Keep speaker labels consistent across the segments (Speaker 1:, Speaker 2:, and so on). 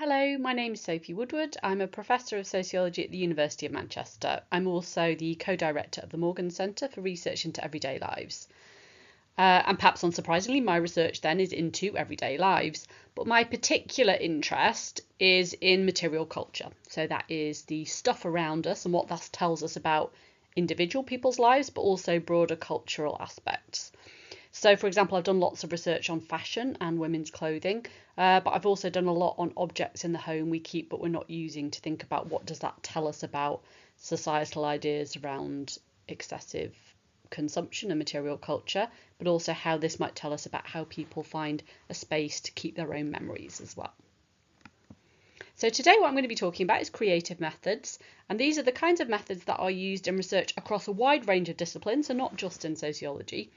Speaker 1: Hello, my name is Sophie Woodward. I'm a Professor of Sociology at the University of Manchester. I'm also the co-director of the Morgan Centre for Research into Everyday Lives. And perhaps unsurprisingly, my research then is into everyday lives. But my particular interest is in material culture. So that is the stuff around us and what that tells us about individual people's lives, but also broader cultural aspects. So, for example, I've done lots of research on fashion and women's clothing, but I've also done a lot on objects in the home we keep but we're not using, to think about what does that tell us about societal ideas around excessive consumption and material culture, but also how this might tell us about how people find a space to keep their own memories as well. So today what I'm going to be talking about is creative methods, and these are the kinds of methods that are used in research across a wide range of disciplines, so not just in sociology.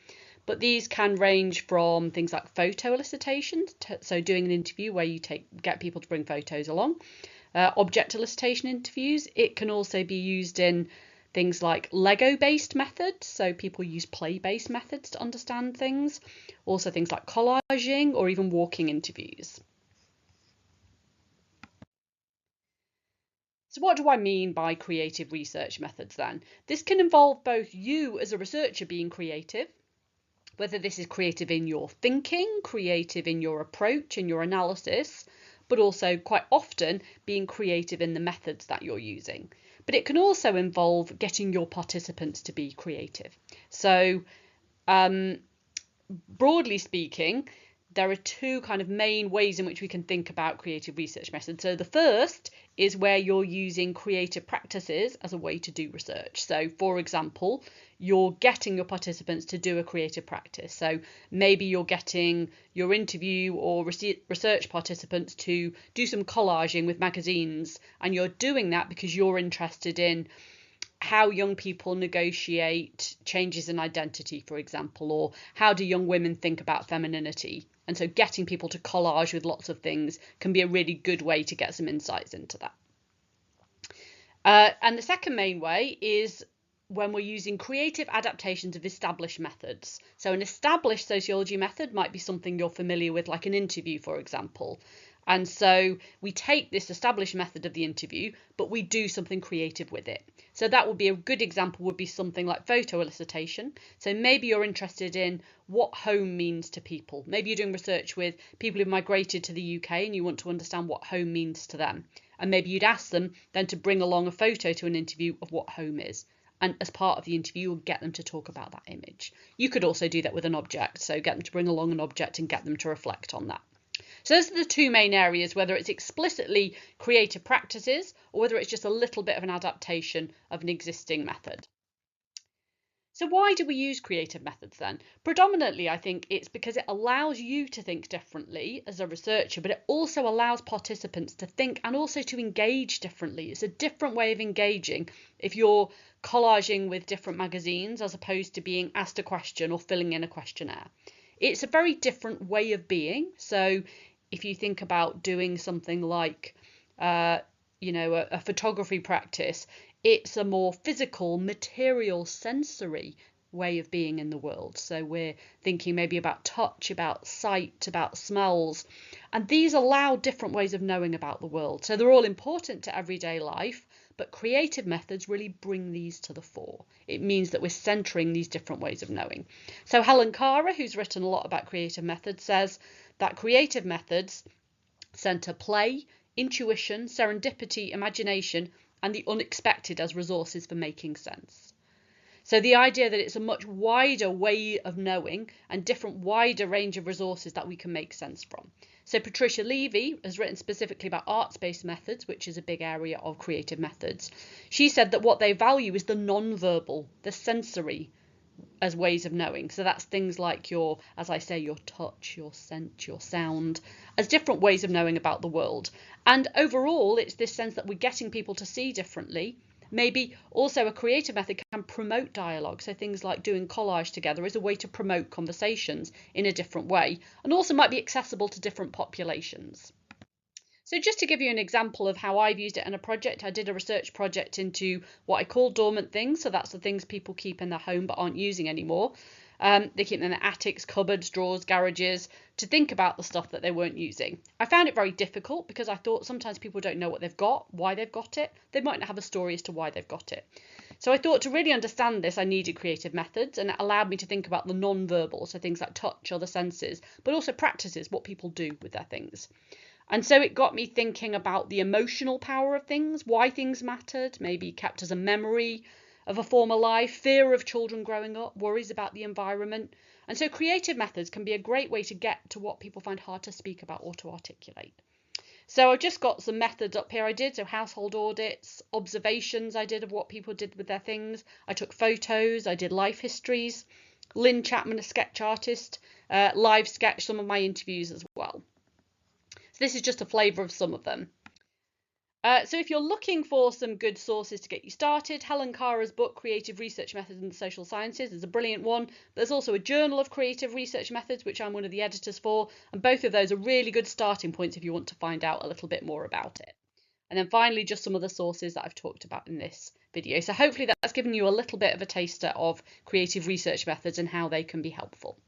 Speaker 1: But these can range from things like photo elicitation, so doing an interview where you get people to bring photos along, object elicitation interviews. It can also be used in things like Lego-based methods, so people use play-based methods to understand things. Also things like collaging or even walking interviews. So what do I mean by creative research methods then? This can involve both you as a researcher being creative, whether this is creative in your thinking, creative in your approach and your analysis, but also quite often being creative in the methods that you're using. But it can also involve getting your participants to be creative. So broadly speaking, there are two kind of main ways in which we can think about creative research methods. So the first is where you're using creative practices as a way to do research. So for example, you're getting your participants to do a creative practice. So maybe you're getting your interview or research participants to do some collaging with magazines, and you're doing that because you're interested in how young people negotiate changes in identity, for example, or how do young women think about femininity. And so getting people to collage with lots of things can be a really good way to get some insights into that. And the second main way is when we're using creative adaptations of established methods. So an established sociology method might be something you're familiar with, like an interview, for example. And so we take this established method of the interview, but we do something creative with it. So that would be a good example, would be something like photo elicitation. So maybe you're interested in what home means to people. Maybe you're doing research with people who've migrated to the UK and you want to understand what home means to them. And maybe you'd ask them then to bring along a photo to an interview of what home is. And as part of the interview, you'll get them to talk about that image. You could also do that with an object. So get them to bring along an object and get them to reflect on that. So those are the two main areas, whether it's explicitly creative practices or whether it's just a little bit of an adaptation of an existing method. So why do we use creative methods then? Predominantly, I think it's because it allows you to think differently as a researcher, but it also allows participants to think and also to engage differently. It's a different way of engaging if you're collaging with different magazines as opposed to being asked a question or filling in a questionnaire. It's a very different way of being. So if you think about doing something like, a photography practice, it's a more physical, material, sensory way of being in the world. So we're thinking maybe about touch, about sight, about smells, and these allow different ways of knowing about the world. So they're all important to everyday life, but creative methods really bring these to the fore. It means that we're centering these different ways of knowing. So Helen Cara, who's written a lot about creative methods, says that creative methods center play, intuition, serendipity, imagination, and the unexpected as resources for making sense. So the idea that it's a much wider way of knowing and different wider range of resources that we can make sense from. So Patricia Levy has written specifically about arts-based methods, which is a big area of creative methods. She said that what they value is the non-verbal, the sensory, as ways of knowing. So that's things like your touch, your scent, your sound, as different ways of knowing about the world. And overall, it's this sense that we're getting people to see differently. Maybe also a creative method can promote dialogue. So things like doing collage together is a way to promote conversations in a different way, and also might be accessible to different populations. So just to give you an example of how I've used it in a project, I did a research project into what I call dormant things. So that's the things people keep in their home but aren't using anymore. They keep them in their attics, cupboards, drawers, garages, to think about the stuff that they weren't using. I found it very difficult because I thought sometimes people don't know what they've got, why they've got it. They might not have a story as to why they've got it. So I thought to really understand this, I needed creative methods, and it allowed me to think about the non-verbal, so things like touch, other senses, but also practices, what people do with their things. And so it got me thinking about the emotional power of things, why things mattered, maybe kept as a memory of a former life, fear of children growing up, worries about the environment. And so creative methods can be a great way to get to what people find hard to speak about or to articulate. So I've just got some methods up here I did. So household audits, observations I did of what people did with their things. I took photos, I did life histories. Lynn Chapman, a sketch artist, live sketch some of my interviews as well. So this is just a flavour of some of them. So if you're looking for some good sources to get you started, Helen Kara's book, Creative Research Methods in the Social Sciences, is a brilliant one. There's also a Journal of Creative Research Methods, which I'm one of the editors for, and both of those are really good starting points if you want to find out a little bit more about it. And then finally, just some of the sources that I've talked about in this video. So hopefully that's given you a little bit of a taster of creative research methods and how they can be helpful.